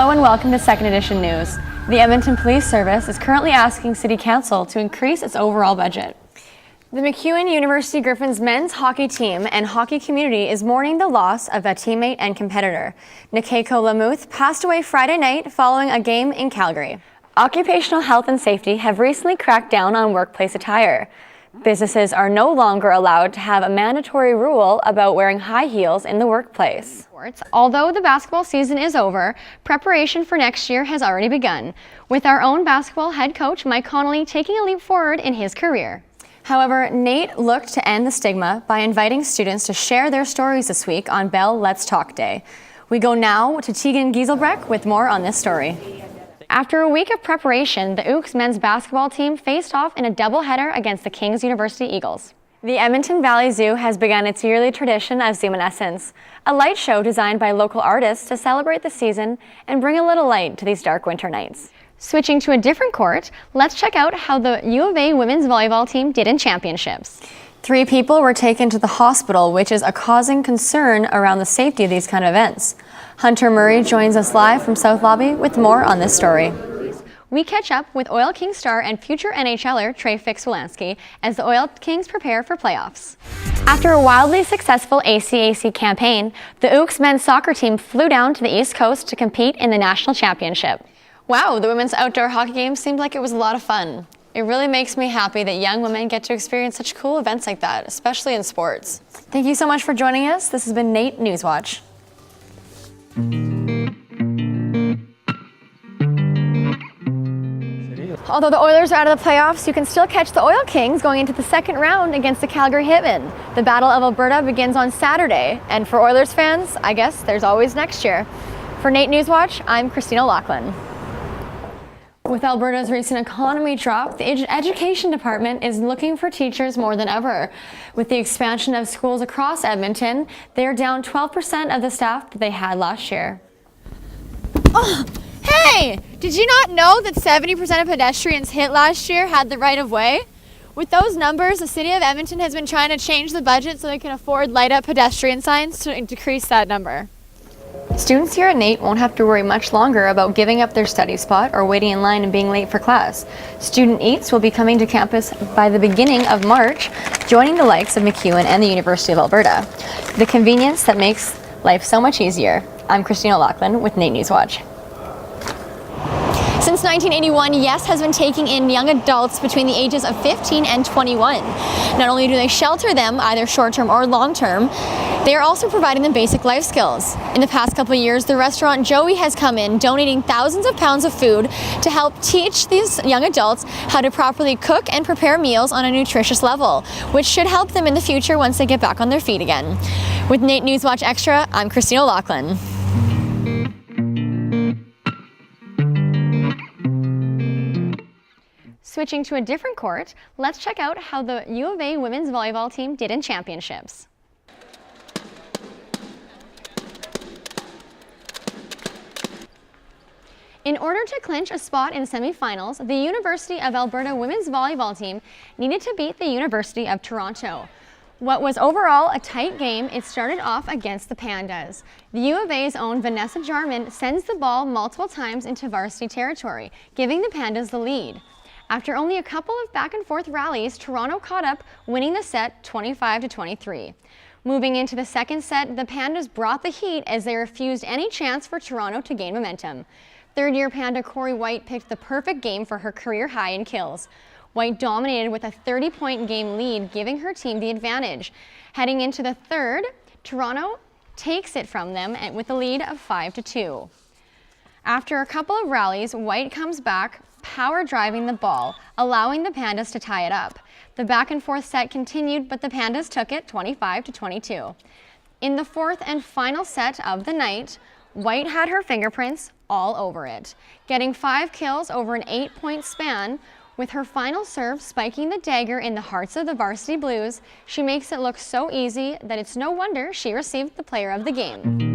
Hello and welcome to Second Edition News. The Edmonton Police Service is currently asking City Council to increase its overall budget. The MacEwan University Griffins men's hockey team and hockey community is mourning the loss of a teammate and competitor. Nikeko Lamuth passed away Friday night following a game in Calgary. Occupational health and safety have recently cracked down on workplace attire. Businesses are no longer allowed to have a mandatory rule about wearing high heels in the workplace. Although the basketball season is over, preparation for next year has already begun, with our own basketball head coach Mike Connolly taking a leap forward in his career. However, Nate looked to end the stigma by inviting students to share their stories this week on Bell Let's Talk Day. We go now to Tegan Gieselbrecht with more on this story. After a week of preparation, the Ooks men's basketball team faced off in a doubleheader against the King's University Eagles. The Edmonton Valley Zoo has begun its yearly tradition of Zoominescence, a light show designed by local artists to celebrate the season and bring a little light to these dark winter nights. Switching to a different court, let's check out how the U of A women's volleyball team did in championships. 3 people were taken to the hospital, which is causing concern around the safety of these kind of events. Hunter Murray joins us live from South Lobby with more on this story. We catch up with Oil King star and future NHLer Trey Fix-Wolansky as the Oil Kings prepare for playoffs. After a wildly successful ACAC campaign, the Ooks men's soccer team flew down to the East Coast to compete in the national championship. Wow, the women's outdoor hockey game seemed like it was a lot of fun. It really makes me happy that young women get to experience such cool events like that, especially in sports. Thank you so much for joining us. This has been Nate Newswatch. Although the Oilers are out of the playoffs, you can still catch the Oil Kings going into the second round against the Calgary Hitmen. The Battle of Alberta begins on Saturday, and for Oilers fans, I guess there's always next year. For Nate Newswatch, I'm Christina Lachlan. With Alberta's recent economy drop, the Education Department is looking for teachers more than ever. With the expansion of schools across Edmonton, they are down 12% of the staff that they had last year. Oh, hey! Did you not know that 70% of pedestrians hit last year had the right of way? With those numbers, the City of Edmonton has been trying to change the budget so they can afford light-up pedestrian signs to decrease that number. Students here at NAIT won't have to worry much longer about giving up their study spot or waiting in line and being late for class. Student Eats will be coming to campus by the beginning of March, joining the likes of MacEwan and the University of Alberta. The convenience that makes life so much easier. I'm Christina Lachlan with NAIT Newswatch. Since 1981, YES has been taking in young adults between the ages of 15 and 21. Not only do they shelter them, either short-term or long-term, they are also providing them basic life skills. In the past couple of years, the restaurant Joey has come in, donating thousands of pounds of food to help teach these young adults how to properly cook and prepare meals on a nutritious level, which should help them in the future once they get back on their feet again. With NAIT Newswatch Extra, I'm Christina Lachlan. Switching to a different court, let's check out how the U of A women's volleyball team did in championships. In order to clinch a spot in semifinals, the University of Alberta women's volleyball team needed to beat the University of Toronto. What was overall a tight game, it started off against the Pandas. The U of A's own Vanessa Jarman sends the ball multiple times into varsity territory, giving the Pandas the lead. After only a couple of back-and-forth rallies, Toronto caught up, winning the set 25-23. Moving into the second set, the Pandas brought the heat as they refused any chance for Toronto to gain momentum. Third-year Panda Corey White picked the perfect game for her career high in kills. White dominated with a 30-point game lead, giving her team the advantage. Heading into the third, Toronto takes it from them with a lead of 5-2. After a couple of rallies, White comes back, power driving the ball, allowing the Pandas to tie it up. The back-and-forth set continued, but the Pandas took it 25-22. In the fourth and final set of the night, White had her fingerprints all over it, getting 5 kills over an 8-point span. With her final serve spiking the dagger in the hearts of the Varsity Blues, she makes it look so easy that it's no wonder she received the Player of the Game.